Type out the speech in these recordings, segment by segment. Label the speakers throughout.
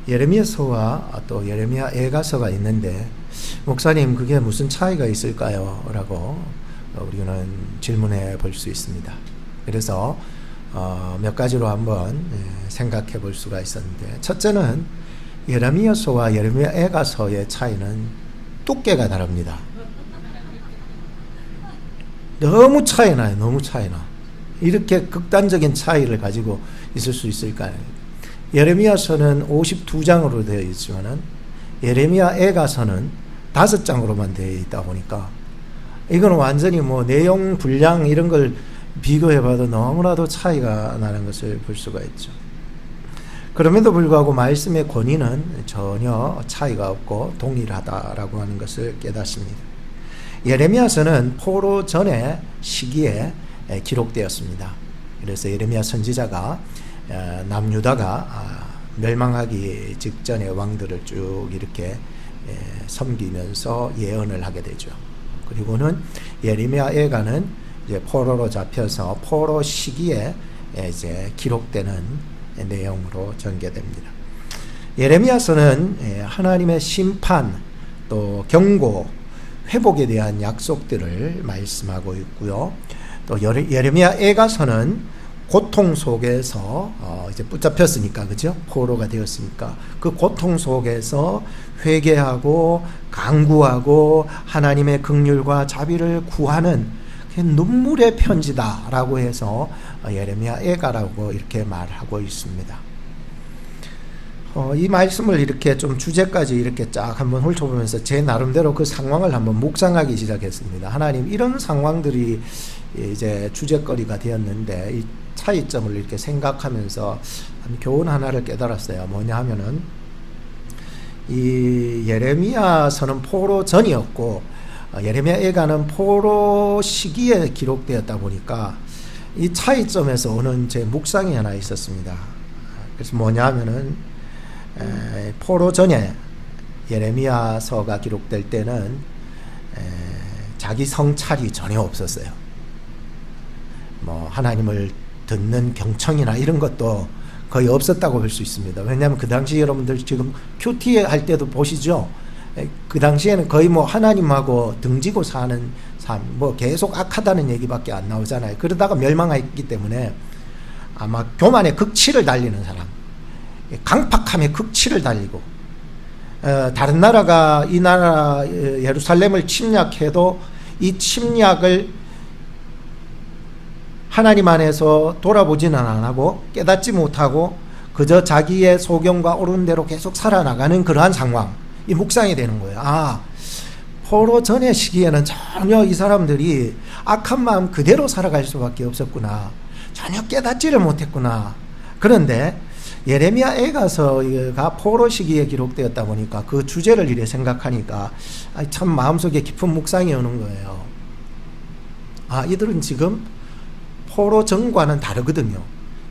Speaker 1: 예레미야서와 또 예레미야 애가서가 있는데 목사님 그게 무슨 차이가 있을까요? 라고 우리는 질문해 볼 수 있습니다. 그래서 몇 가지로 한번 생각해 볼 수가 있었는데, 첫째는 예레미야서와 예레미야 애가서의 차이는 두께가 다릅니다. 너무 차이 나요. 너무 차이 나. 이렇게 극단적인 차이를 가지고 있을 수 있을까요? 예레미야서는 52장으로 되어 있지만은 예레미야 애가서는 5장으로만 되어 있다 보니까 이거는 완전히 뭐 내용 분량 이런 걸 비교해봐도 너무나도 차이가 나는 것을 볼 수가 있죠. 그럼에도 불구하고 말씀의 권위는 전혀 차이가 없고 동일하다라고 하는 것을 깨닫습니다. 예레미야서는 포로 전의 시기에 기록되었습니다. 그래서 예레미야 선지자가 남유다가 멸망하기 직전의 왕들을 쭉 이렇게 섬기면서 예언을 하게 되죠. 그리고는 예레미야 애가는 이제 포로로 잡혀서 포로 시기에 이제 기록되는 내용으로 전개됩니다. 예레미야서는 하나님의 심판, 또 경고, 회복에 대한 약속들을 말씀하고 있고요. 또 예레미야 애가서는 고통 속에서 이제 붙잡혔으니까, 그죠? 포로가 되었으니까 그 고통 속에서 회개하고 간구하고 하나님의 긍휼과 자비를 구하는 눈물의 편지다라고 해서 예레미야 애가라고 이렇게 말하고 있습니다. 이 말씀을 이렇게 좀 주제까지 이렇게 쫙 한번 훑어보면서 제 나름대로 그 상황을 한번 묵상하기 시작했습니다. 하나님, 이런 상황들이 이제 주제거리가 되었는데 이 차이점을 이렇게 생각하면서 교훈 하나를 깨달았어요. 뭐냐 하면은 이 예레미야서는 포로 전이었고 예레미야 애가는 포로 시기에 기록되었다 보니까 이 차이점에서 오는 제 묵상이 하나 있었습니다. 그래서 뭐냐 하면은 포로 전에 예레미야서가 기록될 때는 자기 성찰이 전혀 없었어요. 뭐 하나님을 듣는 경청이나 이런 것도 거의 없었다고 볼 수 있습니다. 왜냐하면 그 당시 여러분들 지금 큐티 할 때도 보시죠. 그 당시에는 거의 뭐 하나님하고 등지고 사는 삶, 뭐 계속 악하다는 얘기밖에 안 나오잖아요. 그러다가 멸망했기 때문에 아마 교만의 극치를 달리는 사람, 강팍함의 극치를 달리고, 다른 나라가 이 나라 예루살렘을 침략해도 이 침략을 하나님 안에서 돌아보지는 안 하고 깨닫지 못하고 그저 자기의 소견과 옳은 대로 계속 살아나가는 그러한 상황, 이 묵상이 되는 거예요. 포로 전의 시기에는 전혀 이 사람들이 악한 마음 그대로 살아갈 수밖에 없었구나. 전혀 깨닫지를 못했구나. 그런데 예레미야 애가서가 포로 시기에 기록되었다 보니까 그 주제를 이래 생각하니까 참 마음속에 깊은 묵상이 오는 거예요. 이들은 지금 포로 전과는 다르거든요.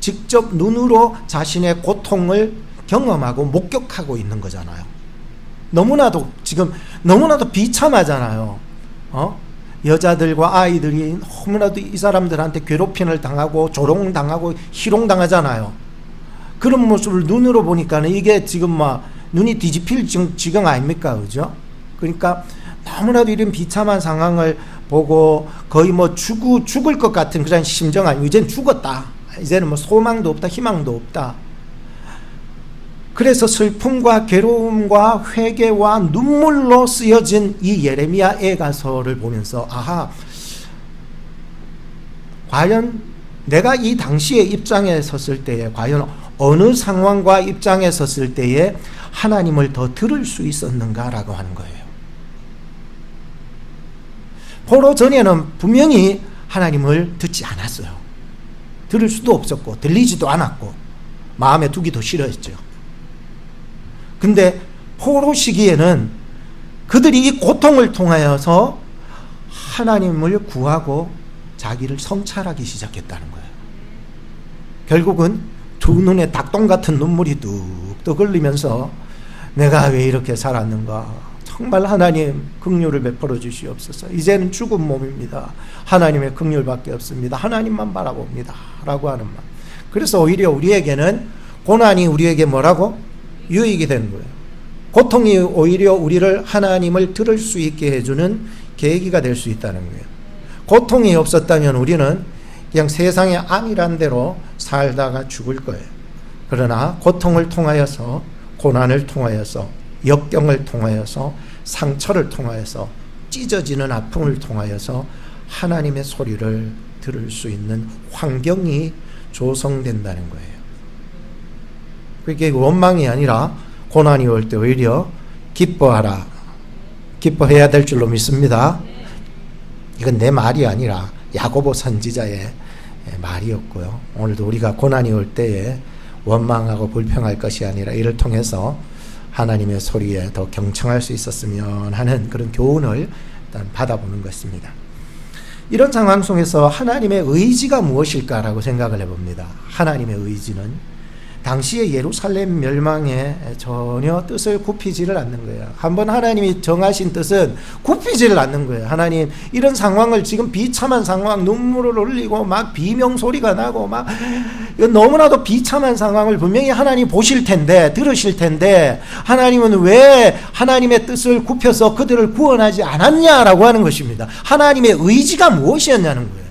Speaker 1: 직접 눈으로 자신의 고통을 경험하고 목격하고 있는 거잖아요. 너무나도 비참하잖아요. 여자들과 아이들이 너무나도 이 사람들한테 괴롭힘을 당하고 조롱당하고 희롱당하잖아요. 그런 모습을 눈으로 보니까는 이게 지금 막 눈이 뒤집힐 지경 아닙니까? 그죠? 그러니까 너무나도 이런 비참한 상황을 보고 거의 뭐 죽을 것 같은 그런 심정 아니고 이제는 죽었다. 이제는 뭐 소망도 없다. 희망도 없다. 그래서 슬픔과 괴로움과 회개와 눈물로 쓰여진 이 예레미야 애가서를 보면서 과연 내가 이 당시의 입장에 섰을 때에 과연 어느 상황과 입장에 섰을 때에 하나님을 더 들을 수 있었는가라고 하는 거예요. 포로 전에는 분명히 하나님을 듣지 않았어요. 들을 수도 없었고 들리지도 않았고 마음에 두기도 싫어했죠. 근데 포로 시기에는 그들이 이 고통을 통하여서 하나님을 구하고 자기를 성찰하기 시작했다는 거예요. 결국은 두 눈에 닭똥 같은 눈물이 뚝뚝 흘리면서 내가 왜 이렇게 살았는가, 정말 하나님 긍휼을 베풀어 주시옵소서. 이제는 죽은 몸입니다. 하나님의 긍휼밖에 없습니다. 하나님만 바라봅니다 라고 하는 말. 그래서 오히려 우리에게는 고난이 우리에게 뭐라고? 유익이 되는 거예요. 고통이 오히려 우리를 하나님을 들을 수 있게 해주는 계기가 될 수 있다는 거예요. 고통이 없었다면 우리는 그냥 세상의 안일한 대로 살다가 죽을 거예요. 그러나 고통을 통하여서, 고난을 통하여서, 역경을 통하여서, 상처를 통하여서, 찢어지는 아픔을 통하여서 하나님의 소리를 들을 수 있는 환경이 조성된다는 거예요. 그게 원망이 아니라 고난이 올 때 오히려 기뻐하라. 기뻐해야 될 줄로 믿습니다. 이건 내 말이 아니라 야고보 선지자의 말이었고요. 오늘도 우리가 고난이 올 때에 원망하고 불평할 것이 아니라 이를 통해서 하나님의 소리에 더 경청할 수 있었으면 하는 그런 교훈을 일단 받아보는 것입니다. 이런 상황 속에서 하나님의 의지가 무엇일까라고 생각을 해봅니다. 하나님의 의지는 당시의 예루살렘 멸망에 전혀 뜻을 굽히지를 않는 거예요. 한번 하나님이 정하신 뜻은 굽히지를 않는 거예요. 하나님, 이런 상황을 지금 비참한 상황, 눈물을 흘리고 막 비명소리가 나고 막 너무나도 비참한 상황을 분명히 하나님 보실 텐데, 들으실 텐데, 하나님은 왜 하나님의 뜻을 굽혀서 그들을 구원하지 않았냐라고 하는 것입니다. 하나님의 의지가 무엇이었냐는 거예요.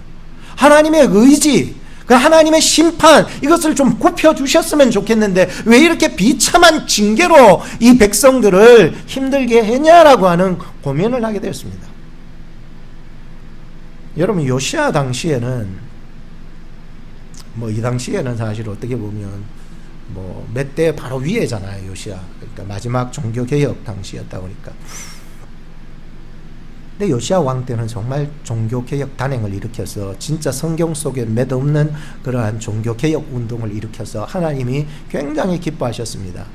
Speaker 1: 하나님의 의지, 그 하나님의 심판, 이것을 좀 굽혀주셨으면 좋겠는데 왜 이렇게 비참한 징계로 이 백성들을 힘들게 했냐라고 하는 고민을 하게 되었습니다. 여러분, 요시야 당시에는 이 당시에는 사실 어떻게 보면 몇 대 바로 위에잖아요. 요시야, 그러니까 마지막 종교개혁 당시였다 보니까. 근데 요시야 왕 때는 정말 종교개혁 단행을 일으켜서 진짜 성경 속에 몇 없는 그러한 종교개혁 운동을 일으켜서 하나님이 굉장히 기뻐하셨습니다.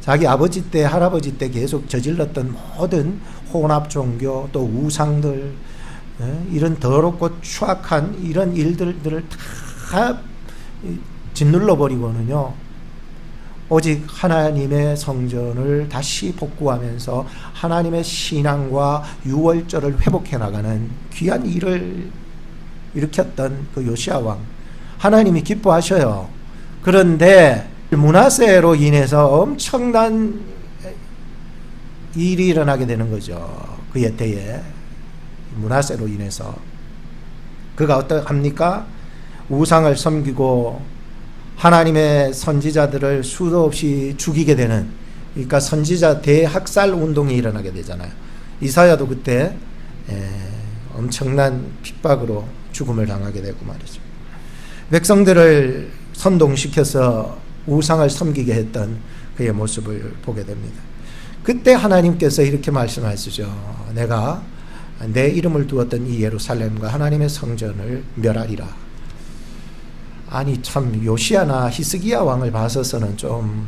Speaker 1: 자기 아버지 때, 할아버지 때 계속 저질렀던 모든 혼합 종교, 또 우상들, 이런 더럽고 추악한 이런 일들을 다 짓눌러 버리고는요, 오직 하나님의 성전을 다시 복구하면서 하나님의 신앙과 유월절을 회복해 나가는 귀한 일을 일으켰던 그 요시야 왕, 하나님이 기뻐하셔요. 그런데 므낫세로 인해서 엄청난 일이 일어나게 되는 거죠. 그의 때에 므낫세로 인해서 그가 어떡합니까? 우상을 섬기고 하나님의 선지자들을 수도 없이 죽이게 되는, 그러니까 선지자 대학살 운동이 일어나게 되잖아요. 이사야도 그때 엄청난 핍박으로 죽음을 당하게 되고 말이죠. 백성들을 선동시켜서 우상을 섬기게 했던 그의 모습을 보게 됩니다. 그때 하나님께서 이렇게 말씀하시죠. 내가 내 이름을 두었던 이 예루살렘과 하나님의 성전을 멸하리라. 아니, 참 요시야나 히스기야 왕을 봐서는 좀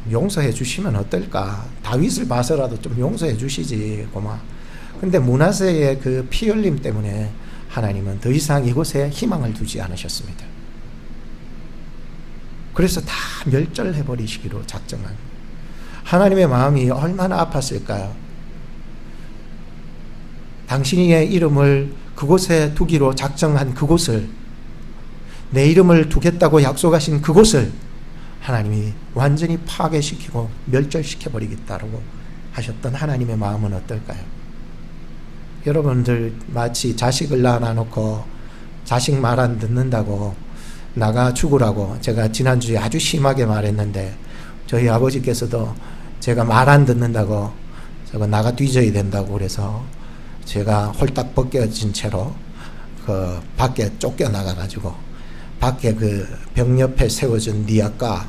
Speaker 1: 용서해 주시면 어떨까? 다윗을 봐서라도 좀 용서해 주시지 고마. 근데 므낫세의 그 피 흘림 때문에 하나님은 더 이상 이곳에 희망을 두지 않으셨습니다. 그래서 다 멸절해 버리시기로 작정한, 하나님의 마음이 얼마나 아팠을까요? 당신의 이름을 그곳에 두기로 작정한 그곳을, 내 이름을 두겠다고 약속하신 그곳을 하나님이 완전히 파괴시키고 멸절시켜버리겠다고 하셨던 하나님의 마음은 어떨까요? 여러분들 마치 자식을 낳아놓고 자식 말 안 듣는다고 나가 죽으라고 제가 지난주에 아주 심하게 말했는데, 저희 아버지께서도 제가 말 안 듣는다고 저거 나가 뒤져야 된다고 그래서 제가 홀딱 벗겨진 채로 그 밖에 쫓겨나가가지고 밖에 그 벽 옆에 세워진 니아까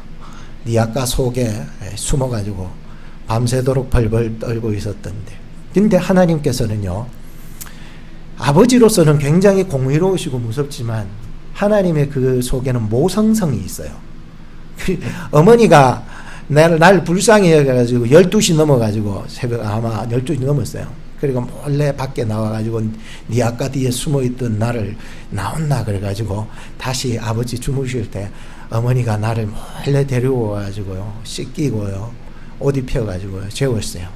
Speaker 1: 속에 숨어가지고 밤새도록 벌벌 떨고 있었던데, 근데 하나님께서는요, 아버지로서는 굉장히 공의로우시고 무섭지만 하나님의 그 속에는 모성성이 있어요. 어머니가 날 불쌍히 해가지고 12시 넘어가지고 새벽 아마 12시 넘었어요. 그리고 몰래 밖에 나와가지고 니 아까 뒤에 숨어있던 나를 나온나 그래가지고 다시 아버지 주무실 때 어머니가 나를 몰래 데려와가지고요, 씻기고요, 옷 입혀가지고요 재웠어요.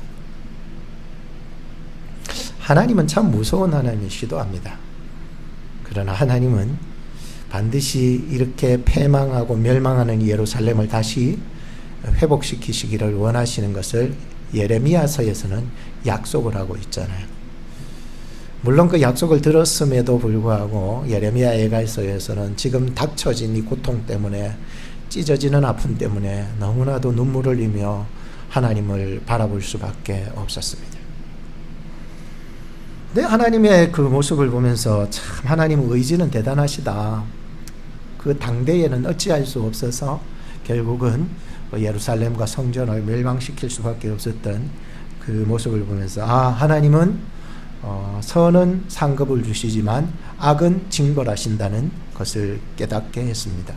Speaker 1: 하나님은 참 무서운 하나님이시기도 합니다. 그러나 하나님은 반드시 이렇게 패망하고 멸망하는 예루살렘을 다시 회복시키시기를 원하시는 것을 예레미야서에서는 약속을 하고 있잖아요. 물론 그 약속을 들었음에도 불구하고 예레미야 예가서에서는 지금 닥쳐진 이 고통 때문에, 찢어지는 아픔 때문에 너무나도 눈물을 흘리며 하나님을 바라볼 수밖에 없었습니다. 근데 하나님의 그 모습을 보면서 참 하나님의 의지는 대단하시다. 그 당대에는 어찌할 수 없어서 결국은 예루살렘과 성전을 멸망시킬 수밖에 없었던 그 모습을 보면서 하나님은 선은 상급을 주시지만 악은 징벌하신다는 것을 깨닫게 했습니다.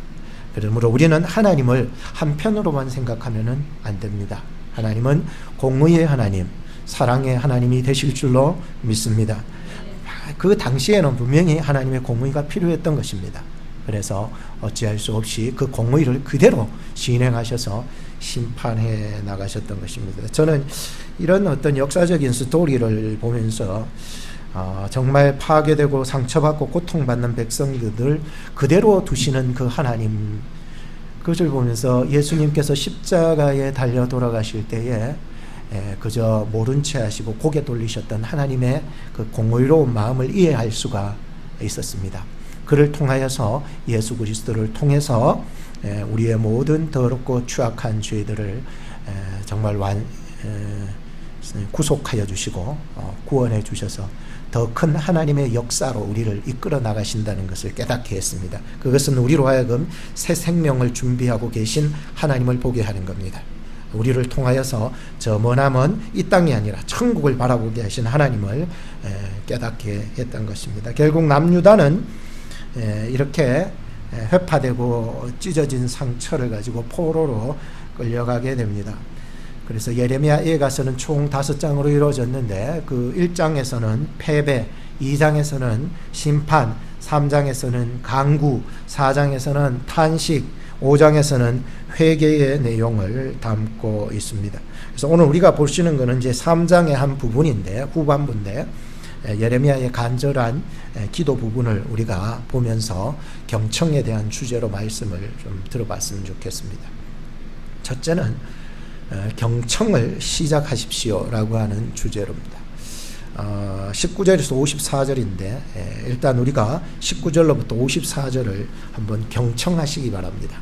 Speaker 1: 그러므로 우리는 하나님을 한편으로만 생각하면 안 됩니다. 하나님은 공의의 하나님, 사랑의 하나님이 되실 줄로 믿습니다. 그 당시에는 분명히 하나님의 공의가 필요했던 것입니다. 그래서 어찌할 수 없이 그 공의를 그대로 시행하셔서 심판해 나가셨던 것입니다. 저는 이런 어떤 역사적인 스토리를 보면서 정말 파괴되고 상처받고 고통받는 백성들을 그대로 두시는 그 하나님, 그것을 보면서 예수님께서 십자가에 달려 돌아가실 때에 그저 모른 채 하시고 고개 돌리셨던 하나님의 그 공의로운 마음을 이해할 수가 있었습니다. 그를 통하여서, 예수 그리스도를 통해서 우리의 모든 더럽고 추악한 죄들을 정말 구속하여 주시고 구원해 주셔서 더 큰 하나님의 역사로 우리를 이끌어 나가신다는 것을 깨닫게 했습니다. 그것은 우리로 하여금 새 생명을 준비하고 계신 하나님을 보게 하는 겁니다. 우리를 통하여서 저 머나먼 이 땅이 아니라 천국을 바라보게 하신 하나님을 깨닫게 했던 것입니다. 결국 남유다는 이렇게 회파되고 찢어진 상처를 가지고 포로로 끌려가게 됩니다. 그래서 예레미야 예가서는 총 5장으로 이루어졌는데 그 1장에서는 패배, 2장에서는 심판, 3장에서는 강구, 4장에서는 탄식, 5장에서는 회개의 내용을 담고 있습니다. 그래서 오늘 우리가 볼 수 있는 것은 이제 3장의 한 부분인데, 후반부인데, 예레미야의 간절한 기도 부분을 우리가 보면서 경청에 대한 주제로 말씀을 좀 들어봤으면 좋겠습니다. 첫째는 경청을 시작하십시오 라고 하는 주제로입니다. 19절에서 54절인데 일단 우리가 19절로부터 54절을 한번 경청하시기 바랍니다.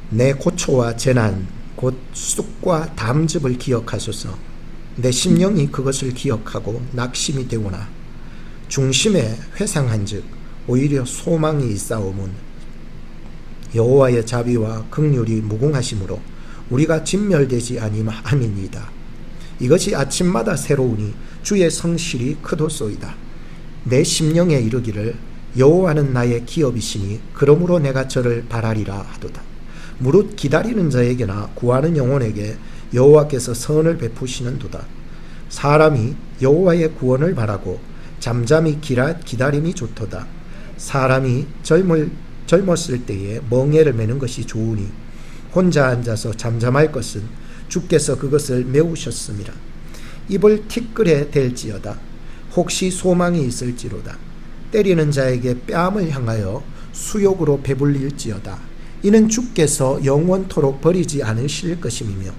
Speaker 1: 내 고초와 재난 곧 쑥과 담즙을 기억하소서. 내 심령이 그것을 기억하고 낙심이 되오나 중심에 회상한즉 오히려 소망이 있사오문 여호와의 자비와 긍휼이 무궁하심으로 우리가 진멸되지 아니함이니이다. 이것이 아침마다 새로우니 주의 성실이 크도소이다. 내 심령에 이르기를 여호와는 나의 기업이시니 그러므로 내가 저를 바라리라 하도다. 무릇 기다리는 자에게나 구하는 영혼에게 여호와께서 선을 베푸시는 도다. 사람이 여호와의 구원을 바라고 잠잠히 기다림이 좋도다. 사람이 젊었을 때에 멍에를 매는 것이 좋으니 혼자 앉아서 잠잠할 것은 주께서 그것을 메우셨음이라. 입을 티끌에 댈지어다. 혹시 소망이 있을지로다. 때리는 자에게 뺨을 향하여 수욕으로 배불릴지어다. 이는 주께서 영원토록 버리지 않으실 것임이며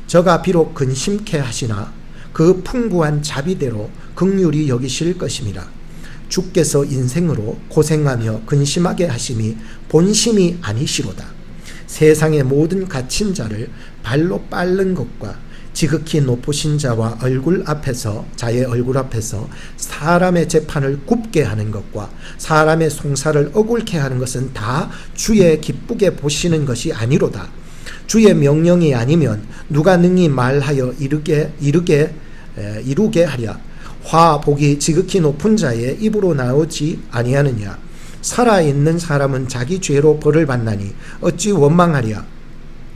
Speaker 1: 저가 비록 근심케 하시나 그 풍부한 자비대로 긍휼히 여기실 것임이라. 주께서 인생으로 고생하며 근심하게 하심이 본심이 아니시로다. 세상의 모든 갇힌 자를 발로 빻는 것과 지극히 높으신 자의 얼굴 앞에서 사람의 재판을 굽게 하는 것과 사람의 송사를 억울케 하는 것은 다 주의 기쁘게 보시는 것이 아니로다. 주의 명령이 아니면 누가 능히 말하여 이루게 하랴. 화 복이 지극히 높은 자의 입으로 나오지 아니하느냐. 살아있는 사람은 자기 죄로 벌을 받나니 어찌 원망하랴.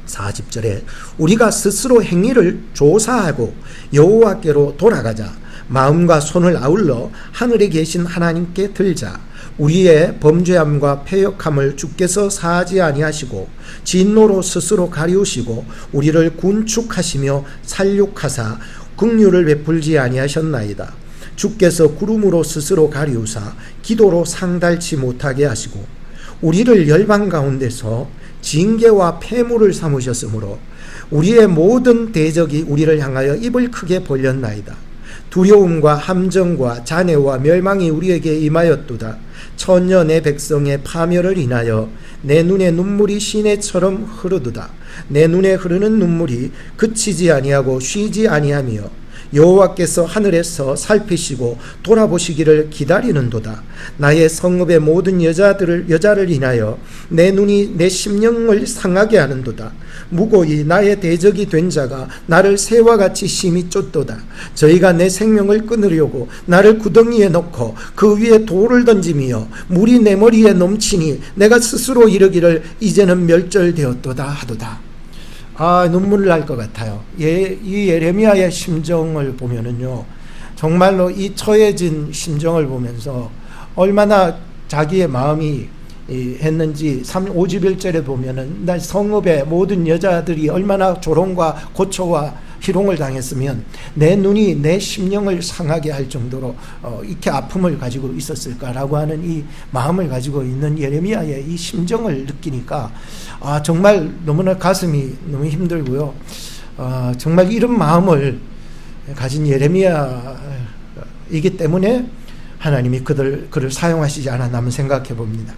Speaker 1: 40절에 우리가 스스로 행위를 조사하고 여호와께로 돌아가자. 마음과 손을 아울러 하늘에 계신 하나님께 들자. 우리의 범죄함과 패역함을 주께서 사하지 아니하시고 진노로 스스로 가리우시고 우리를 군축하시며 살육하사 긍휼을 베풀지 아니하셨나이다. 주께서 구름으로 스스로 가리우사 기도로 상달치 못하게 하시고 우리를 열방 가운데서 징계와 폐물을 삼으셨으므로 우리의 모든 대적이 우리를 향하여 입을 크게 벌렸나이다. 두려움과 함정과 잔해와 멸망이 우리에게 임하였도다. 천년 내 백성의 파멸을 인하여 내 눈에 눈물이 시내처럼 흐르도다. 내 눈에 흐르는 눈물이 그치지 아니하고 쉬지 아니하며 여호와께서 하늘에서 살피시고 돌아보시기를 기다리는도다. 나의 성읍의 모든 여자를 인하여 내 눈이 내 심령을 상하게 하는도다. 무고히 나의 대적이 된 자가 나를 새와 같이 심히 쫓도다. 저희가 내 생명을 끊으려고 나를 구덩이에 넣고 그 위에 돌을 던지며 물이 내 머리에 넘치니 내가 스스로 이르기를 이제는 멸절되었도다 하도다. 눈물 날 것 같아요. 이 예레미야의 심정을 보면은요, 정말로 이 처해진 심정을 보면서 얼마나 자기의 마음이 했는지 51절에 보면은 날 성읍의 모든 여자들이 얼마나 조롱과 고초와 희롱을 당했으면 내 눈이 내 심령을 상하게 할 정도로 이렇게 아픔을 가지고 있었을까라고 하는 이 마음을 가지고 있는 예레미야의 이 심정을 느끼니까 정말 너무나 가슴이 너무 힘들고요. 정말 이런 마음을 가진 예레미야이기 때문에 하나님이 그를 사용하시지 않았나 한번 생각해 봅니다.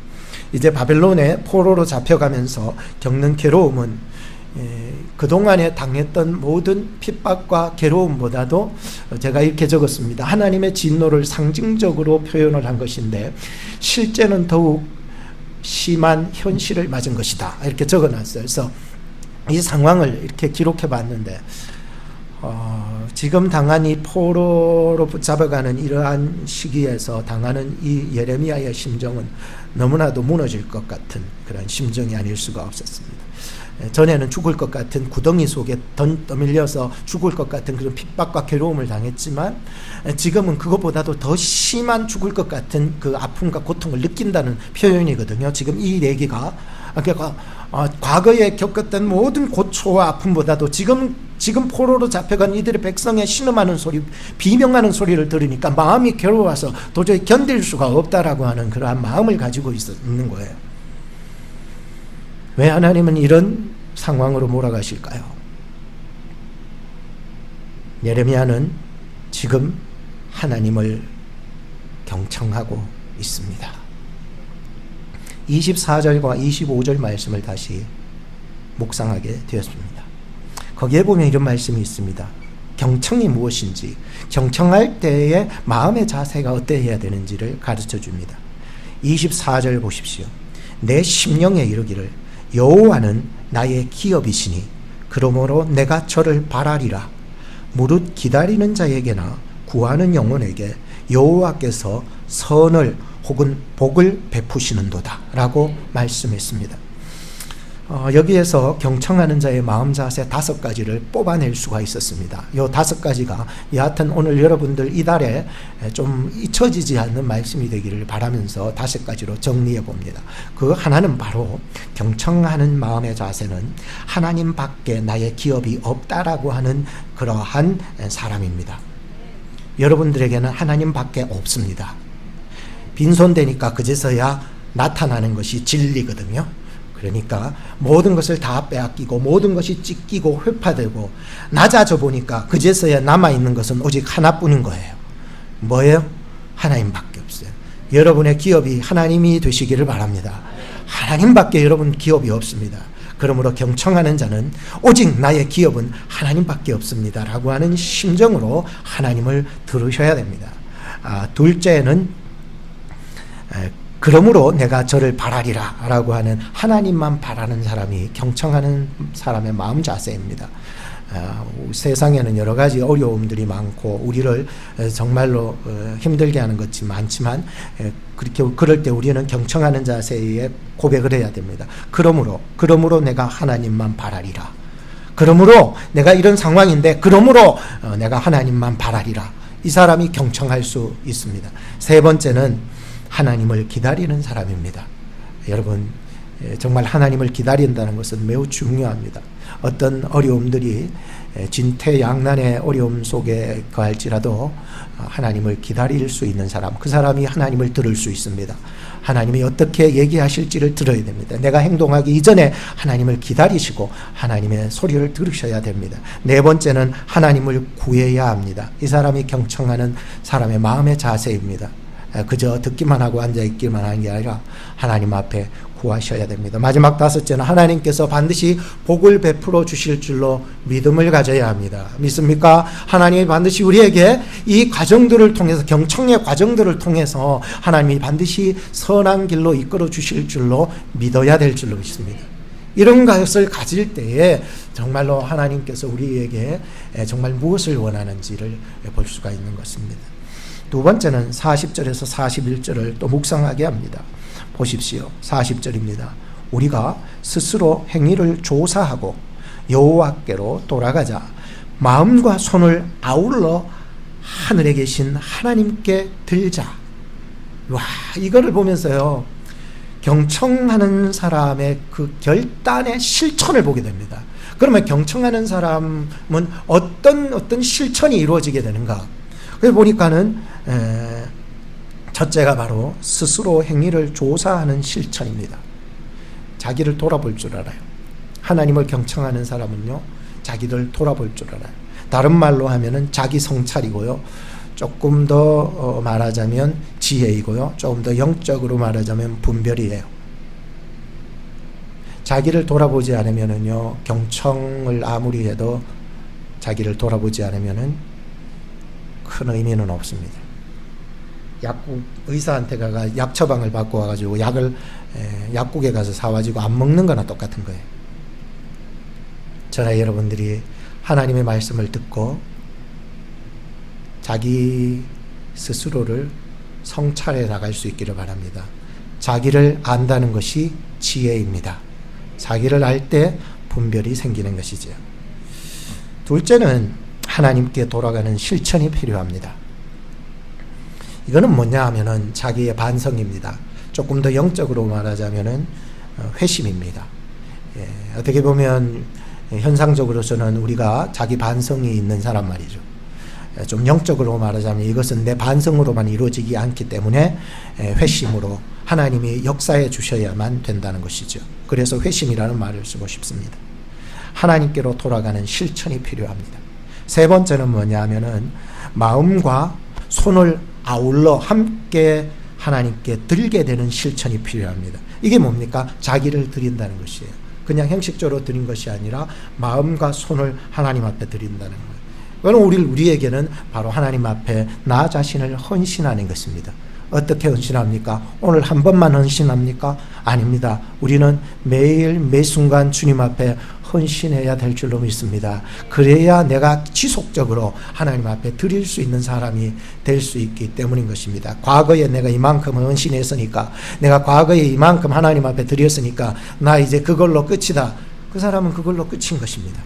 Speaker 1: 이제 바벨론의 포로로 잡혀가면서 겪는 괴로움은 그동안에 당했던 모든 핍박과 괴로움보다도 제가 이렇게 적었습니다. 하나님의 진노를 상징적으로 표현을 한 것인데 실제는 더욱 심한 현실을 맞은 것이다, 이렇게 적어놨어요. 그래서 이 상황을 이렇게 기록해 봤는데 지금 당한 이 포로로 붙잡아가는 이러한 시기에서 당하는 이 예레미야의 심정은 너무나도 무너질 것 같은 그런 심정이 아닐 수가 없었습니다. 전에는 죽을 것 같은 구덩이 속에 떠밀려서 죽을 것 같은 그런 핍박과 괴로움을 당했지만 지금은 그것보다도 더 심한 죽을 것 같은 그 아픔과 고통을 느낀다는 표현이거든요. 지금 이 얘기가 그러니까 과거에 겪었던 모든 고초와 아픔보다도 지금 포로로 잡혀간 이들의 백성의 신음하는 소리, 비명하는 소리를 들으니까 마음이 괴로워서 도저히 견딜 수가 없다라고 하는 그러한 마음을 가지고 있는 거예요. 왜 하나님은 이런 상황으로 몰아가실까요? 예레미야는 지금 하나님을 경청하고 있습니다. 24절과 25절 말씀을 다시 묵상하게 되었습니다. 거기에 보면 이런 말씀이 있습니다. 경청이 무엇인지, 경청할 때의 마음의 자세가 어때야 되는지를 가르쳐 줍니다. 24절 보십시오. 내 심령에 이르기를 여호와는 나의 기업이시니 그러므로 내가 저를 바라리라. 무릇 기다리는 자에게나 구하는 영혼에게 여호와께서 선을 혹은 복을 베푸시는도다 라고 말씀했습니다. 여기에서 경청하는 자의 마음 자세 5가지를 뽑아낼 수가 있었습니다. 이 5가지가 여하튼 오늘 여러분들 이달에 좀 잊혀지지 않는 말씀이 되기를 바라면서 5가지로 정리해 봅니다. 그 하나는 바로 경청하는 마음의 자세는 하나님 밖에 나의 기업이 없다라고 하는 그러한 사람입니다. 여러분들에게는 하나님 밖에 없습니다. 빈손되니까 그제서야 나타나는 것이 진리거든요. 그러니까 모든 것을 다 빼앗기고 모든 것이 찢기고 회파되고 낮아져 보니까 그제서야 남아있는 것은 오직 하나뿐인 거예요. 뭐예요? 하나님밖에 없어요. 여러분의 기업이 하나님이 되시기를 바랍니다. 하나님밖에 여러분 기업이 없습니다. 그러므로 경청하는 자는 오직 나의 기업은 하나님밖에 없습니다 라고 하는 심정으로 하나님을 들으셔야 됩니다. 둘째는 그러므로 내가 저를 바라리라 라고 하는 하나님만 바라는 사람이 경청하는 사람의 마음 자세입니다. 세상에는 여러 가지 어려움들이 많고 우리를 정말로 힘들게 하는 것이 많지만 그럴 때 우리는 경청하는 자세에 고백을 해야 됩니다. 그러므로 내가 하나님만 바라리라. 그러므로 내가 이런 상황인데 그러므로 내가 하나님만 바라리라. 이 사람이 경청할 수 있습니다. 세 번째는 하나님을 기다리는 사람입니다. 여러분, 정말 하나님을 기다린다는 것은 매우 중요합니다. 어떤 어려움들이 진퇴양난의 어려움 속에 거할지라도 하나님을 기다릴 수 있는 사람, 그 사람이 하나님을 들을 수 있습니다. 하나님이 어떻게 얘기하실지를 들어야 됩니다. 내가 행동하기 이전에 하나님을 기다리시고 하나님의 소리를 들으셔야 됩니다. 네 번째는 하나님을 구해야 합니다. 이 사람이 경청하는 사람의 마음의 자세입니다. 그저 듣기만 하고 앉아있기만 하는 게 아니라 하나님 앞에 구하셔야 됩니다. 마지막 다섯째는 하나님께서 반드시 복을 베풀어 주실 줄로 믿음을 가져야 합니다. 믿습니까? 하나님이 반드시 우리에게 이 과정들을 통해서, 경청의 과정들을 통해서 하나님이 반드시 선한 길로 이끌어 주실 줄로 믿어야 될 줄로 믿습니다. 이런 것을 가질 때에 정말로 하나님께서 우리에게 정말 무엇을 원하는지를 볼 수가 있는 것입니다. 두 번째는 40절에서 41절을 또 묵상하게 합니다. 보십시오. 40절입니다. 우리가 스스로 행위를 조사하고 여호와께로 돌아가자. 마음과 손을 아울러 하늘에 계신 하나님께 들자. 와, 이거를 보면서요, 경청하는 사람의 그 결단의 실천을 보게 됩니다. 그러면 경청하는 사람은 어떤 실천이 이루어지게 되는가? 그래서 보니까는 첫째가 바로 스스로 행위를 조사하는 실천입니다. 자기를 돌아볼 줄 알아요. 하나님을 경청하는 사람은요, 자기를 돌아볼 줄 알아요. 다른 말로 하면은 자기 성찰이고요, 조금 더 말하자면 지혜이고요, 조금 더 영적으로 말하자면 분별이에요. 자기를 돌아보지 않으면은요, 경청을 아무리 해도 자기를 돌아보지 않으면은 큰 의미는 없습니다. 약국 의사한테 가가 약 처방을 받고 와가지고 약을 약국에 가서 사와지고 안 먹는 거나 똑같은 거예요. 저나 여러분들이 하나님의 말씀을 듣고 자기 스스로를 성찰해 나갈 수 있기를 바랍니다. 자기를 안다는 것이 지혜입니다. 자기를 알 때 분별이 생기는 것이죠. 둘째는 하나님께 돌아가는 실천이 필요합니다. 이거는 뭐냐 하면은 자기의 반성입니다. 조금 더 영적으로 말하자면은 회심입니다. 어떻게 보면 현상적으로서는 우리가 자기 반성이 있는 사람 말이죠. 좀 영적으로 말하자면 이것은 내 반성으로만 이루어지지 않기 때문에 회심으로 하나님이 역사해 주셔야만 된다는 것이죠. 그래서 회심이라는 말을 쓰고 싶습니다. 하나님께로 돌아가는 실천이 필요합니다. 세 번째는 뭐냐 하면은 마음과 손을 아울러 함께 하나님께 드리게 되는 실천이 필요합니다. 이게 뭡니까? 자기를 드린다는 것이에요. 그냥 형식적으로 드린 것이 아니라 마음과 손을 하나님 앞에 드린다는 거예요. 그건 우리에게는 바로 하나님 앞에 나 자신을 헌신하는 것입니다. 어떻게 헌신합니까? 오늘 한 번만 헌신합니까? 아닙니다. 우리는 매일 매순간 주님 앞에 헌신해야 될 줄로 믿습니다. 그래야 내가 지속적으로 하나님 앞에 드릴 수 있는 사람이 될 수 있기 때문인 것입니다. 과거에 내가 이만큼 헌신했으니까, 내가 과거에 이만큼 하나님 앞에 드렸으니까 나 이제 그걸로 끝이다. 그 사람은 그걸로 끝인 것입니다.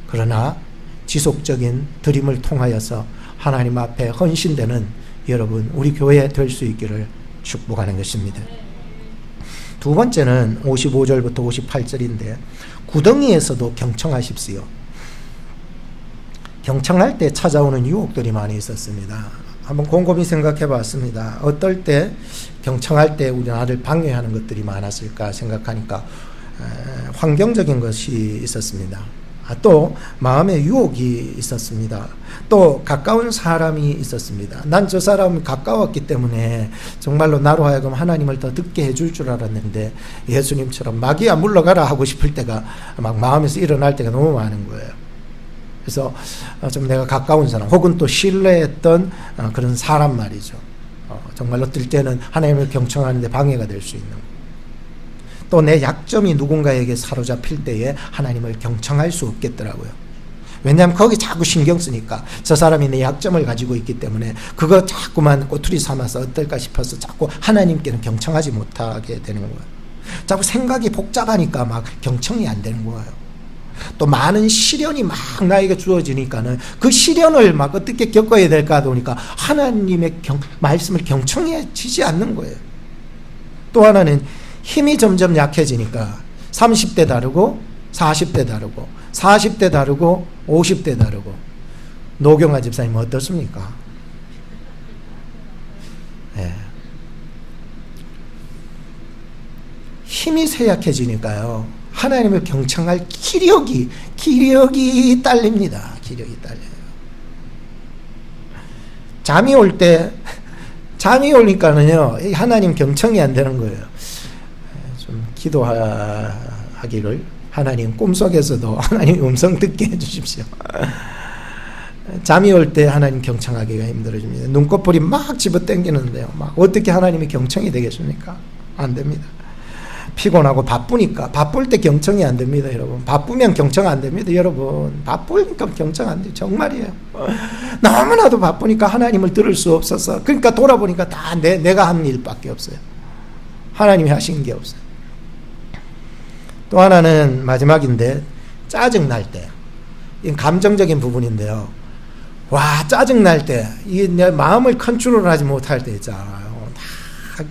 Speaker 1: 그러나 지속적인 드림을 통하여서 하나님 앞에 헌신되는 여러분, 우리 교회 될 수 있기를 축복하는 것입니다. 두 번째는 55절부터 58절인데 구덩이에서도 경청하십시오. 경청할 때 찾아오는 유혹들이 많이 있었습니다. 한번 곰곰이 생각해 봤습니다. 어떨 때 경청할 때 우리 나를 방해하는 것들이 많았을까 생각하니까 환경적인 것이 있었습니다. 또 마음의 유혹이 있었습니다. 또 가까운 사람이 있었습니다. 난 저 사람이 가까웠기 때문에 정말로 나로 하여금 하나님을 더 듣게 해줄 줄 알았는데 예수님처럼 마귀야 물러가라 하고 싶을 때가 막 마음에서 일어날 때가 너무 많은 거예요. 그래서 좀 내가 가까운 사람 혹은 또 신뢰했던 그런 사람 말이죠. 정말 어떨 때는 하나님을 경청하는 데 방해가 될 수 있는 거예요. 또 내 약점이 누군가에게 사로잡힐 때에 하나님을 경청할 수 없겠더라고요. 왜냐하면 거기 자꾸 신경 쓰니까 저 사람이 내 약점을 가지고 있기 때문에 그거 자꾸만 꼬투리 삼아서 어떨까 싶어서 자꾸 하나님께는 경청하지 못하게 되는 거예요. 자꾸 생각이 복잡하니까 막 경청이 안 되는 거예요. 또 많은 시련이 막 나에게 주어지니까는 그 시련을 막 어떻게 겪어야 될까 하다 보니까 하나님의 말씀을 경청해지지 않는 거예요. 또 하나는 힘이 점점 약해지니까 30대 다르고 40대 다르고 40대 다르고 50대 다르고. 노경아 집사님 어떻습니까? 네. 힘이 쇠약해지니까요, 하나님을 경청할 기력이 딸립니다. 기력이 딸려요. 잠이 잠이 오니까는요, 하나님 경청이 안 되는 거예요. 좀 기도하기를, 하나님 꿈속에서도 하나님 음성 듣게 해주십시오. 잠이 올 때 하나님 경청하기가 힘들어집니다. 눈꺼풀이 막 집어당기는데요, 막 어떻게 하나님이 경청이 되겠습니까? 안 됩니다. 피곤하고 바쁘니까, 바쁠 때 경청이 안 됩니다, 여러분. 바쁘면 경청 안 됩니다, 여러분. 바쁘니까 경청 안 돼요. 정말이에요. 너무나도 바쁘니까 하나님을 들을 수 없어서, 그러니까 돌아보니까 다 내가 한 일밖에 없어요. 하나님이 하신 게 없어요. 또 하나는 마지막인데, 짜증날 때. 이건 감정적인 부분인데요. 와, 짜증날 때, 이게 내 마음을 컨트롤하지 못할 때 있잖아요.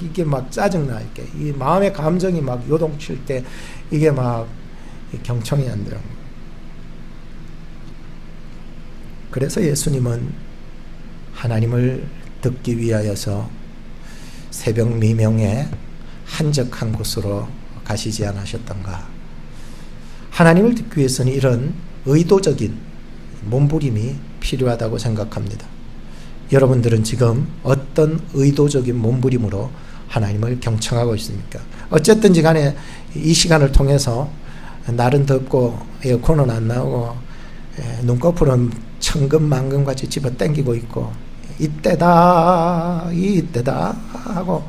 Speaker 1: 이게 막 짜증날 때, 이 마음의 감정이 막 요동칠 때, 이게 막 경청이 안 돼요. 그래서 예수님은 하나님을 듣기 위하여서 새벽 미명에 한적한 곳으로 가시지 않으셨던가. 하나님을 듣기 위해서는 이런 의도적인 몸부림이 필요하다고 생각합니다. 여러분들은 지금 어떤 의도적인 몸부림으로 하나님을 경청하고 있습니까? 어쨌든지 간에 이 시간을 통해서 날은 덥고 에어컨은 안 나오고 눈꺼풀은 천근만근같이 집어당기고 있고, 이때다 하고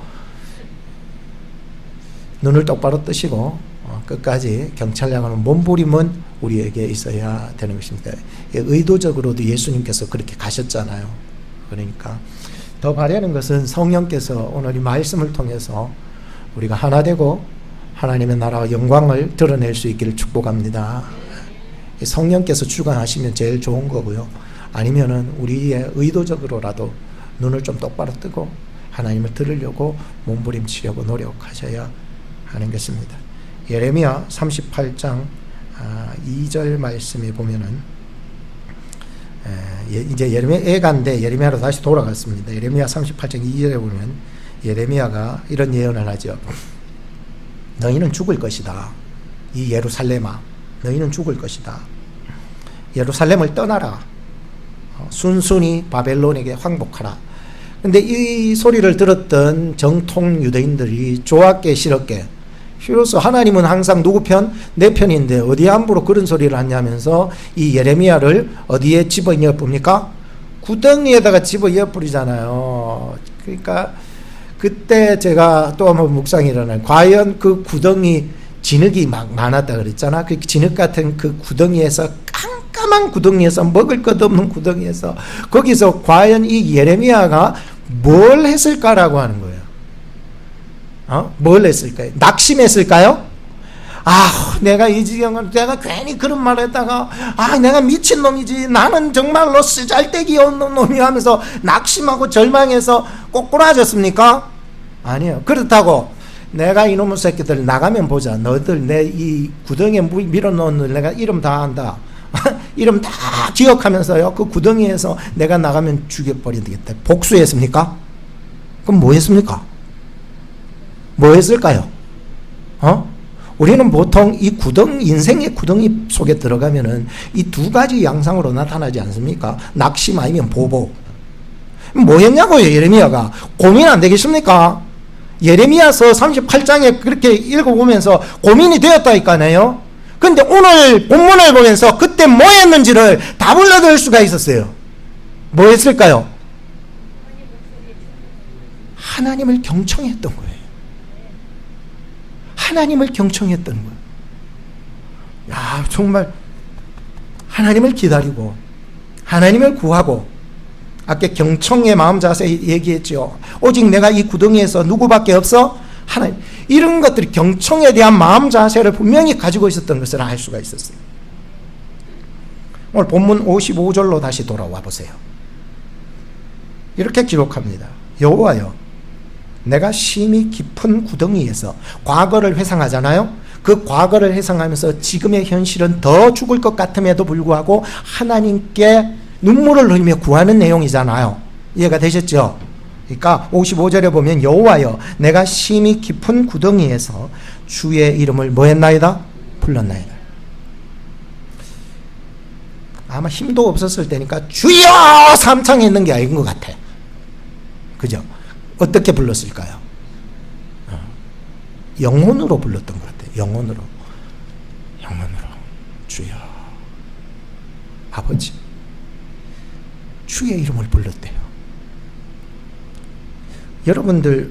Speaker 1: 눈을 똑바로 뜨시고 끝까지 경찰량하는 몸부림은 우리에게 있어야 되는 것입니다. 의도적으로도 예수님께서 그렇게 가셨잖아요. 그러니까 더 바라는 것은 성령께서 오늘 이 말씀을 통해서 우리가 하나 되고 하나님의 나라와 영광을 드러낼 수 있기를 축복합니다. 성령께서 주관하시면 제일 좋은 거고요. 아니면은 우리의 의도적으로라도 눈을 좀 똑바로 뜨고 하나님을 들으려고 몸부림치려고 노력하셔야 하는 것입니다. 예레미야 38장 2절 말씀에 보면은, 이제 예레미야 애가인데 예레미야로 다시 돌아갔습니다. 예레미야 38장 2절에 보면 예레미야가 이런 예언을 하죠. 너희는 죽을 것이다. 이 예루살렘아, 너희는 죽을 것이다. 예루살렘을 떠나라. 순순히 바벨론에게 항복하라. 근데 이 소리를 들었던 정통 유대인들이 좋았게 싫었게, 비로소 하나님은 항상 누구 편? 내 편인데 어디에 함부로 그런 소리를 하냐면서 이 예레미야를 어디에 집어넣어 봅니까? 구덩이에다가 집어넣어 버리잖아요. 그러니까 그때 제가 또 한번 묵상이 일어나요. 과연 그 구덩이 진흙이 막 많았다 그랬잖아. 그 진흙 같은 그 구덩이에서, 깜깜한 구덩이에서, 먹을 것 없는 구덩이에서, 거기서 과연 이 예레미야가 뭘 했을까라고 하는 거예요. 뭘 했을까요? 낙심했을까요? 내가 이 지경을, 내가 괜히 그런 말을 했다가, 내가 미친놈이지, 나는 정말로 쓰잘데기 없는 놈이 하면서 낙심하고 절망해서 꼬꾸라졌습니까? 아니요. 그렇다고 내가 이놈의 새끼들 나가면 보자, 너희들 내 이 구덩이에 밀어넣는 내가 이름 다 안다. 이름 다 기억하면서요, 그 구덩이에서 내가 나가면 죽여버리겠다. 복수했습니까? 그럼 뭐 했습니까? 뭐 했을까요? 우리는 보통 이 인생의 구덩이 속에 들어가면은 이 두 가지 양상으로 나타나지 않습니까? 낙심 아니면 보복. 뭐 했냐고요, 예레미야가. 고민 안 되겠습니까? 예레미야서 38장에 그렇게 읽어보면서 고민이 되었다니까요. 근데 오늘 본문을 보면서 그때 뭐 했는지를 다 불러들 수가 있었어요. 뭐 했을까요? 하나님을 경청했던 거예요. 하나님을 경청했던 거예요. 야, 정말 하나님을 기다리고 하나님을 구하고, 아까 경청의 마음 자세 얘기했죠. 오직 내가 이 구덩이에서 누구밖에 없어? 하나님. 이런 것들이 경청에 대한 마음 자세를 분명히 가지고 있었던 것을 알 수가 있었어요. 오늘 본문 55절로 다시 돌아와 보세요. 이렇게 기록합니다. 여호와여, 내가 심히 깊은 구덩이에서, 과거를 회상하잖아요. 그 과거를 회상하면서 지금의 현실은 더 죽을 것 같음에도 불구하고 하나님께 눈물을 흘리며 구하는 내용이잖아요. 이해가 되셨죠? 그러니까 55절에 보면 여호와여 내가 심히 깊은 구덩이에서 주의 이름을 뭐 했나이다? 불렀나이다. 아마 힘도 없었을 때니까 주여 삼창에 있는 게 아닌 것 같아. 그죠? 어떻게 불렀을까요? 영혼으로 불렀던 것 같아요. 영혼으로. 주여 아버지 주의 이름을 불렀대요. 여러분들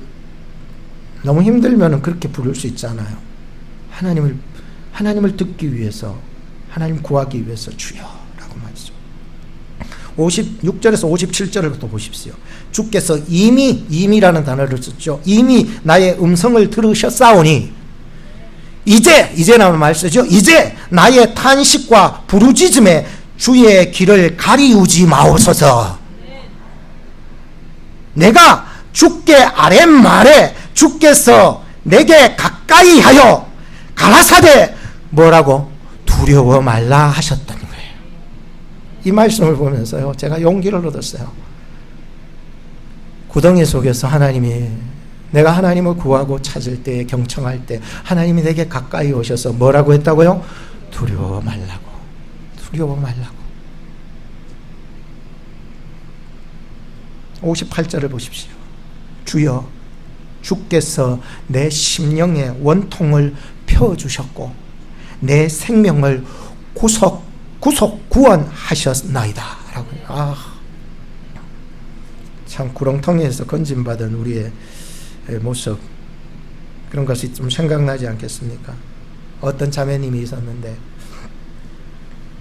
Speaker 1: 너무 힘들면 그렇게 부를 수 있잖아요. 하나님을 듣기 위해서, 하나님 구하기 위해서 주여라고 말이죠. 56절에서 57절을 또 보십시오. 주께서 이미라는 단어를 썼죠. 이미 나의 음성을 들으셨사오니 이제 나오는 말 쓰죠. 이제 나의 탄식과 부르짖음에 주의 길을 가리우지 마옵소서. 내가 주께 아랫말에 주께서 내게 가까이 하여 가라사대 뭐라고? 두려워 말라 하셨다는 거예요. 이 말씀을 보면서요 제가 용기를 얻었어요. 구덩이 속에서 하나님이, 내가 하나님을 구하고 찾을 때, 경청할 때 하나님이 내게 가까이 오셔서 뭐라고 했다고요? 두려워 말라고. 두려워 말라고. 58절을 보십시오. 주여 주께서 내 심령의 원통을 펴주셨고 내 생명을 구원하셨나이다 라고. 참 구렁텅이에서 건짐받은 우리의 모습, 그런 것이 좀 생각나지 않겠습니까? 어떤 자매님이 있었는데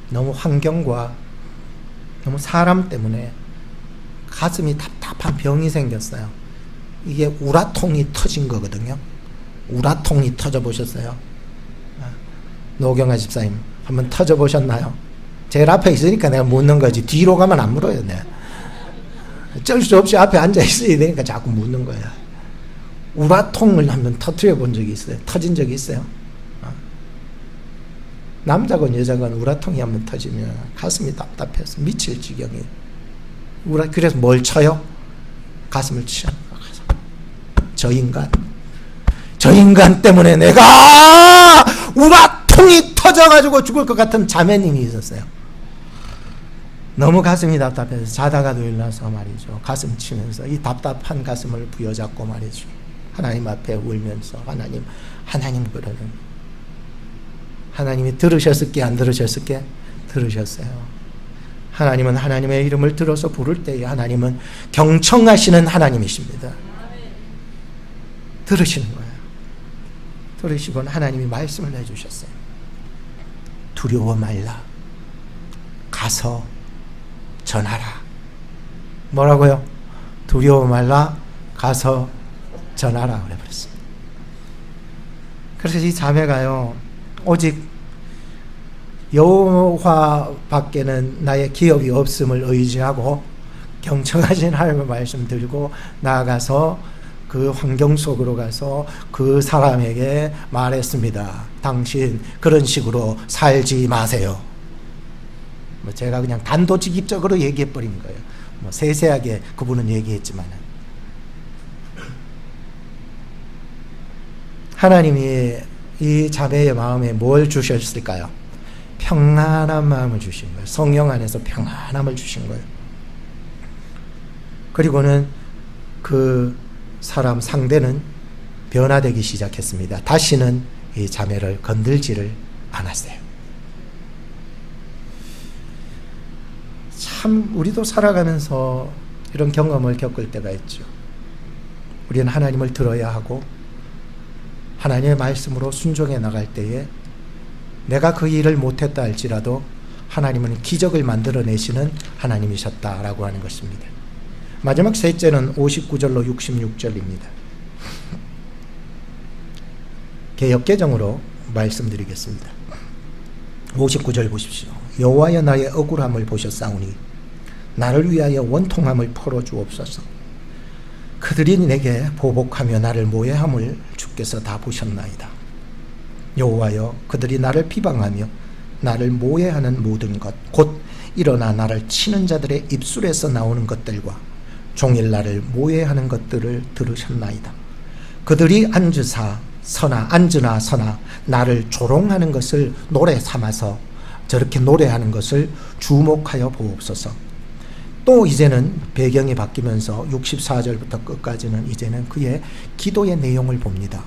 Speaker 1: 너무 환경과 너무 사람 때문에 가슴이 답답한 병이 생겼어요. 이게 우라통이 터진 거거든요. 우라통이 터져 보셨어요? 노경아 집사님 한번 터져 보셨나요? 제일 앞에 있으니까 내가 묻는 거지. 뒤로 가면 안 물어요. 내가 어쩔 수 없이 앞에 앉아 있어야 되니까 자꾸 묻는 거야. 우라통을 한번 터뜨려 본 적이 있어요? 터진 적이 있어요? 남자건 여자건 우라통이 한번 터지면 가슴이 답답해서 미칠 지경이에요. 그래서 뭘 쳐요? 가슴을 치요. 저 인간 때문에 내가 우라통이 터져가지고 죽을 것 같은 자매님이 있었어요. 너무 가슴이 답답해서 자다가도 일어나서 말이죠. 가슴 치면서 이 답답한 가슴을 부여잡고 말이죠. 하나님 앞에 울면서 하나님 그러는. 하나님이 들으셨을게 안 들으셨을게? 들으셨어요. 하나님은 하나님의 이름을 들어서 부를 때에 하나님은 경청하시는 하나님이십니다. 들으시는 거예요. 들으시고는 하나님이 말씀을 해주셨어요. 두려워 말라. 가서 전하라. 뭐라고요? 두려워 말라. 가서 전하라. 그래 버렸습니다. 그래서 이 자매가요, 오직 여호와 밖에는 나의 기업이 없음을 의지하고 경청하신 하나님의 말씀 들고 나아가서 그 환경 속으로 가서 그 사람에게 말했습니다. 당신 그런 식으로 살지 마세요. 제가 그냥 단도직입적으로 얘기해 버린 거예요. 세세하게 그분은 얘기했지만 하나님이 이 자매의 마음에 뭘 주셨을까요? 평안한 마음을 주신 거예요. 성령 안에서 평안함을 주신 거예요. 그리고는 그 사람 상대는 변화되기 시작했습니다. 다시는 이 자매를 건들지를 않았어요. 참 우리도 살아가면서 이런 경험을 겪을 때가 있죠. 우리는 하나님을 들어야 하고 하나님의 말씀으로 순종해 나갈 때에 내가 그 일을 못했다 할지라도 하나님은 기적을 만들어내시는 하나님이셨다라고 하는 것입니다. 마지막 셋째는 59절로 66절입니다. 개역개정으로 말씀드리겠습니다. 59절 보십시오. 여호와여 나의 억울함을 보셨사오니 나를 위하여 원통함을 풀어주옵소서. 그들이 내게 보복하며 나를 모해함을 주께서 다 보셨나이다. 여호와여, 그들이 나를 비방하며 나를 모해하는 모든 것, 곧 일어나 나를 치는 자들의 입술에서 나오는 것들과 종일 나를 모해하는 것들을 들으셨나이다. 그들이 앉으나 서나 나를 조롱하는 것을 노래 삼아서 저렇게 노래하는 것을 주목하여 보옵소서. 또 이제는 배경이 바뀌면서 64절부터 끝까지는 이제는 그의 기도의 내용을 봅니다.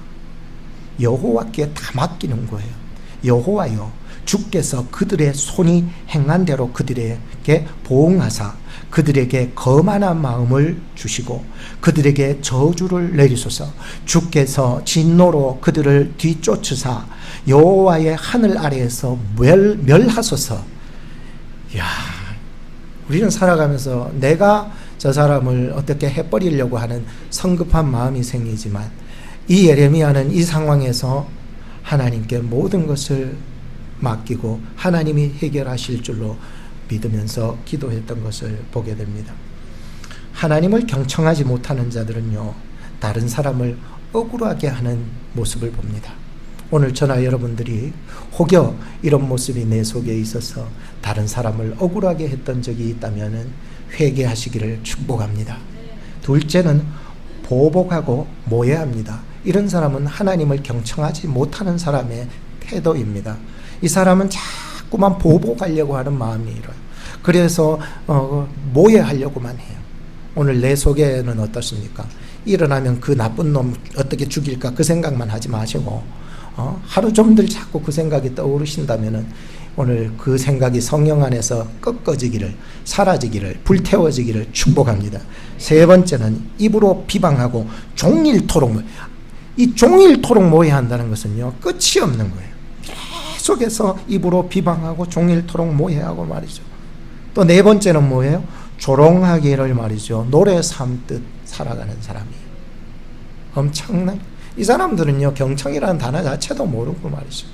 Speaker 1: 여호와께 다 맡기는 거예요. 여호와여, 주께서 그들의 손이 행한 대로 그들에게 보응하사 그들에게 거만한 마음을 주시고 그들에게 저주를 내리소서. 주께서 진노로 그들을 뒤쫓으사 여호와의 하늘 아래에서 멸하소서. 야, 우리는 살아가면서 내가 저 사람을 어떻게 해버리려고 하는 성급한 마음이 생기지만 이 예레미야는 이 상황에서 하나님께 모든 것을 맡기고 하나님이 해결하실 줄로 믿으면서 기도했던 것을 보게 됩니다. 하나님을 경청하지 못하는 자들은요, 다른 사람을 억울하게 하는 모습을 봅니다. 오늘 저나 여러분들이 혹여 이런 모습이 내 속에 있어서 다른 사람을 억울하게 했던 적이 있다면 회개하시기를 축복합니다. 둘째는 보복하고 모해합니다. 이런 사람은 하나님을 경청하지 못하는 사람의 태도입니다. 이 사람은 자꾸만 보복하려고 하는 마음이 일어요. 그래서 모해하려고만 해요. 오늘 내 속에는 어떻습니까? 일어나면 그 나쁜 놈 어떻게 죽일까 그 생각만 하지 마시고 하루 종일 자꾸 그 생각이 떠오르신다면 오늘 그 생각이 성령 안에서 꺾어지기를, 사라지기를, 불태워지기를 축복합니다. 세 번째는 입으로 비방하고 종일토록, 이 종일토록 모해한다는 것은요, 끝이 없는 거예요. 계속해서 입으로 비방하고 종일토록 모해하고 말이죠. 또 네 번째는 뭐예요? 조롱하기를 말이죠. 노래 삼듯 살아가는 사람이에요. 엄청난, 이 사람들은요, 경청이라는 단어 자체도 모르고 말이죠.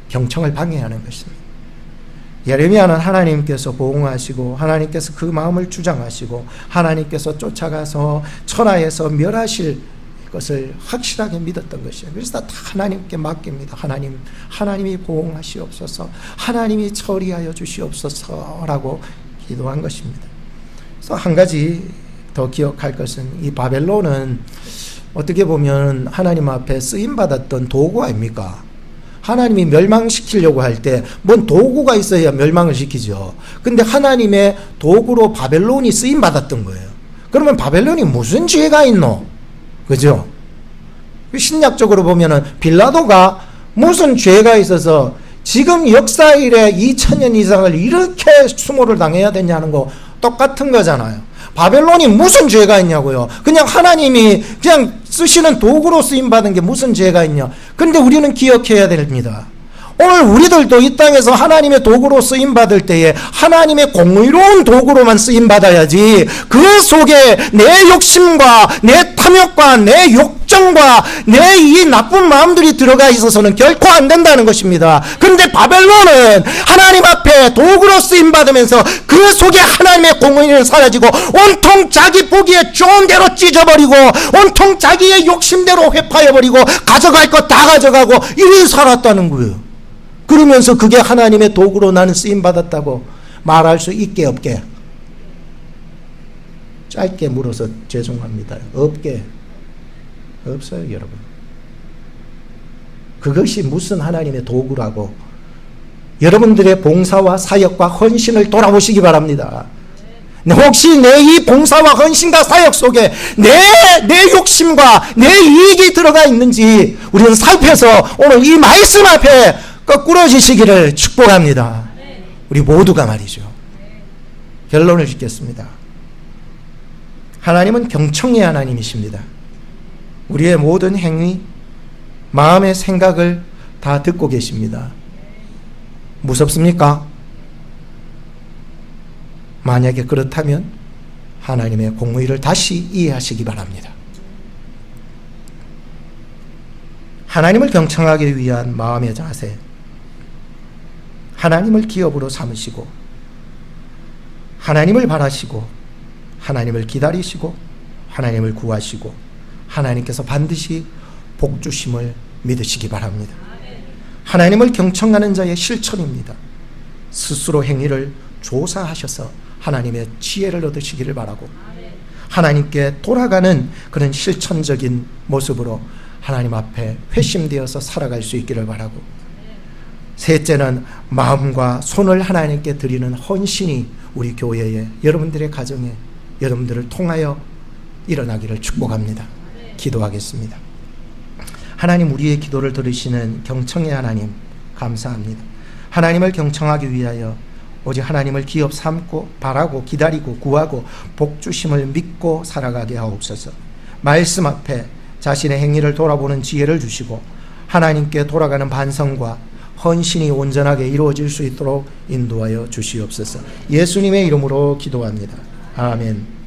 Speaker 1: 경청을 방해하는 것입니다. 예레미야는 하나님께서 보응하시고 하나님께서 그 마음을 주장하시고 하나님께서 쫓아가서 천하에서 멸하실 것을 확실하게 믿었던 것이에요. 그래서 다 하나님께 맡깁니다. 하나님이 보응하시옵소서, 하나님이 처리하여 주시옵소서라고 기도한 것입니다. 그래서 한 가지 더 기억할 것은 이 바벨론은 어떻게 보면 하나님 앞에 쓰임받았던 도구 아닙니까? 하나님이 멸망시키려고 할 때 뭔 도구가 있어야 멸망을 시키죠. 근데 하나님의 도구로 바벨론이 쓰임받았던 거예요. 그러면 바벨론이 무슨 죄가 있노? 그죠? 신약적으로 보면은 빌라도가 무슨 죄가 있어서 지금 역사 이래 2000년 이상을 이렇게 수모를 당해야 되냐는 거 똑같은 거잖아요. 바벨론이 무슨 죄가 있냐고요. 그냥 하나님이 그냥 쓰시는 도구로 쓰임받은 게 무슨 죄가 있냐. 근데 우리는 기억해야 됩니다. 오늘 우리들도 이 땅에서 하나님의 도구로 쓰임받을 때에 하나님의 공의로운 도구로만 쓰임받아야지 그 속에 내 욕심과 내 탐욕과 내 욕정과 내 이 나쁜 마음들이 들어가 있어서는 결코 안 된다는 것입니다. 그런데 바벨론은 하나님 앞에 도구로 쓰임받으면서 그 속에 하나님의 공의는 사라지고 온통 자기 보기에 좋은 대로 찢어버리고 온통 자기의 욕심대로 회파해버리고 가져갈 것 다 가져가고 이리 살았다는 거예요. 그러면서 그게 하나님의 도구로 나는 쓰임받았다고 말할 수 있게 없게? 짧게 물어서 죄송합니다. 없게? 없어요, 여러분. 그것이 무슨 하나님의 도구라고. 여러분들의 봉사와 사역과 헌신을 돌아보시기 바랍니다. 혹시 내 이 봉사와 헌신과 사역 속에 내 욕심과 내 이익이 들어가 있는지 우리는 살펴서 오늘 이 말씀 앞에 거꾸러지시기를 축복합니다. 우리 모두가 말이죠. 결론을 짓겠습니다. 하나님은 경청의 하나님이십니다. 우리의 모든 행위, 마음의 생각을 다 듣고 계십니다. 무섭습니까? 만약에 그렇다면 하나님의 공의를 다시 이해하시기 바랍니다. 하나님을 경청하기 위한 마음의 자세, 하나님을 기업으로 삼으시고 하나님을 바라시고 하나님을 기다리시고 하나님을 구하시고 하나님께서 반드시 복 주심을 믿으시기 바랍니다. 하나님을 경청하는 자의 실천입니다. 스스로 행위를 조사하셔서 하나님의 지혜를 얻으시기를 바라고 하나님께 돌아가는 그런 실천적인 모습으로 하나님 앞에 회심되어서 살아갈 수 있기를 바라고, 셋째는 마음과 손을 하나님께 드리는 헌신이 우리 교회에, 여러분들의 가정에, 여러분들을 통하여 일어나기를 축복합니다. 기도하겠습니다. 하나님, 우리의 기도를 들으시는 경청의 하나님 감사합니다. 하나님을 경청하기 위하여 오직 하나님을 기업 삼고 바라고 기다리고 구하고 복 주심을 믿고 살아가게 하옵소서. 말씀 앞에 자신의 행위를 돌아보는 지혜를 주시고 하나님께 돌아가는 반성과 헌신이 온전하게 이루어질 수 있도록 인도하여 주시옵소서. 예수님의 이름으로 기도합니다. 아멘.